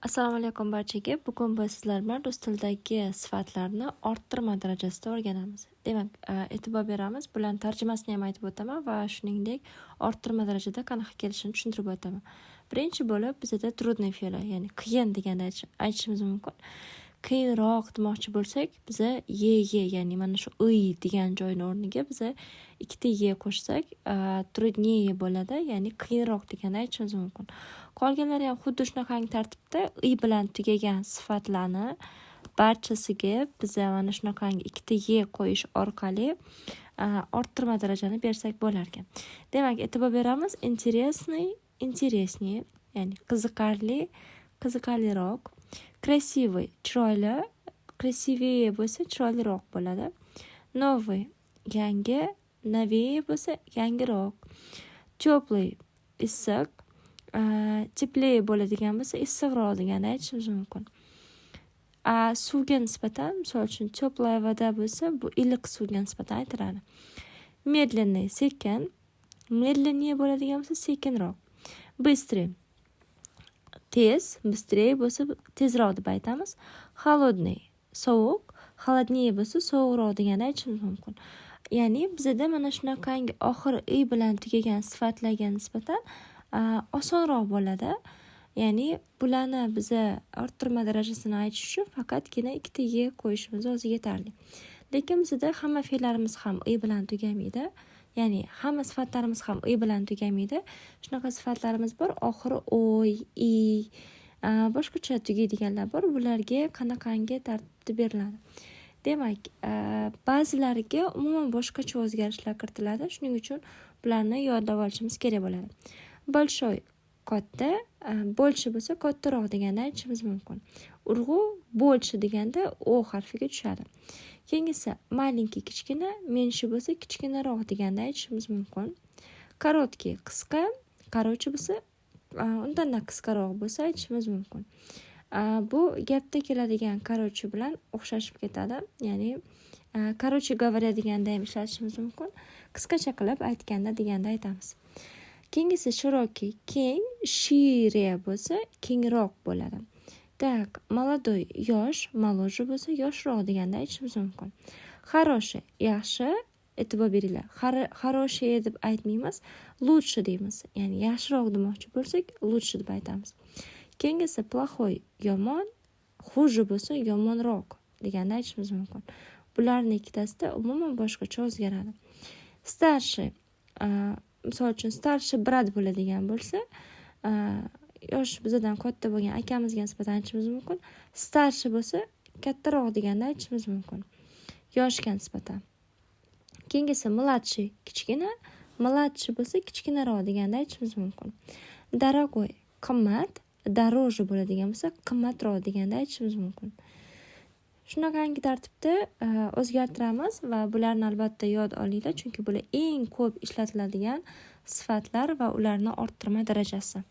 Assalomu alaykum barchaga. Bugun biz sizlar bilan rus tilidagi sifatlarni orttirma darajasida o'rganamiz. Demak, e'tibor beramiz. Bularning tarjimasini ham aytib o'taman va shuningdek orttirma darajada qanaqa kelishini tushuntirib o'taman. Birinchi bo'lib bizda trudniy fe'li, ya'ni qiyin deganda aytishimiz mumkin. Qiyinroq demoqchi bo'lsak, biza ye, ya'ni mana shu uy degan joyning o'rniga biza ikkita ye qo'shsak, trudniye bo'ladi, ya'ni qiyinroq deganda aytishimiz mumkin. Qolganlari ham xuddi shunaqangi tartibda i bilan tugagan sifatlarni barchasiga biza mana shunaqangi ikkita ye qo'yish orqali orttirma darajani bersak bo'lar ekan. Demak, e'tibor beramiz. Интереснее, ya'ni qiziqarli, qiziqarliroq. Красивый, chiroyli, красивее bo'lsa chiroyliroq bo'ladi. Новый, yangi, новее bo'lsa yangiroq. Теплый, issiq, teplее bo'ladigan bo'lsa issiqroq deganni aytishimiz mumkin. Suvga nisbatan, misol uchun teplая voda bo'lsa, bu iliq suvga nisbatan aytiladi. Медленный, sekin, медленнее bo'ladigan bo'lsa sekinroq. Быстрый, tez, быстрее bo'lsa tezroq deb aytamiz. Холодный, sovuq, холоднее bo'lsa sovuqroq deganni aytishimiz mumkin. Ya'ni bizda mana shunaqangi oxiri i bilan tugagan sifatlarga nisbatan osonroq bo'ladi. Ya'ni bularni biza orttirma darajasini aytish uchun faqatgina ikkita ye qo'yishimiz o'zi yetarli. Lekin bizda hamma fe'llarimiz ham i bilan tugamaydi. Ya'ni hamma sifatlarimiz ham i bilan tugamaydi. Shunaqa sifatlarimiz bor, oxiri oy, i, boshqacha tugaydiganlar bor. Bularga qanaqangi tartibda beriladi. Demak, ba'zilariga umuman boshqacha o'zgarishlar kiritiladi. Shuning uchun bularni yodlab olishimiz kerak bo'ladi. Большой, katta, больше bo'lsa kattaroq deganni aytishimiz mumkin. Urg'u больше deganda o harfiga tushadi. Keyingisi маленький, kichkina, menshi bo'lsa kichkinaroq deganni aytishimiz mumkin. Короткий, qisqa, короче bo'lsa undan qisqaroq bo'lsa aytishimiz mumkin. Bu gapda keladigan короче bilan o'xshashib ketadi. Ya'ni короче говоря deganda ham ishlatishimiz mumkin. Qisqacha qilib aytganda deganda aytamiz. Keyingisi широкий, keng, shire bo'lsa kengroq bo'ladi. Так, молодой, yosh, моложе bo'lsa yoshroq deganda aytishimiz mumkin. Хороший, yaxshi, e'tibor beringlar. Хороший deb aytmaymiz, лучше deymiz. Ya'ni yaxshiroq demoqchi bo'lsak, лучше deb aytamiz. Keyingisi плохой, yomon, хуже bo'lsa yomonroq deganda aytishimiz mumkin. Bularning ikkitasida umuman boshqacha o'zgaradi. Старший, misol uchun starshi brat bo'ladigan bo'lsa, yosh bizdan katta bo'lgan akamizga nisbatan aytishimiz mumkin. Starshi bo'lsa kattaroq deganda aytishimiz mumkin. Yoshga nisbatan. Keyingisi mladshi, kichkina, mladshi bo'lsa kichkinaroq deganda aytishimiz mumkin. Дорогой, qimmat, дороже bo'ladigan bo'lsa qimmatroq deganda aytishimiz mumkin. Shunaqangi tartibda o'zgartiramiz va bularni albatta yod olinglar, chunki bular eng ko'p ishlatiladigan sifatlar va ularning orttirma darajasi.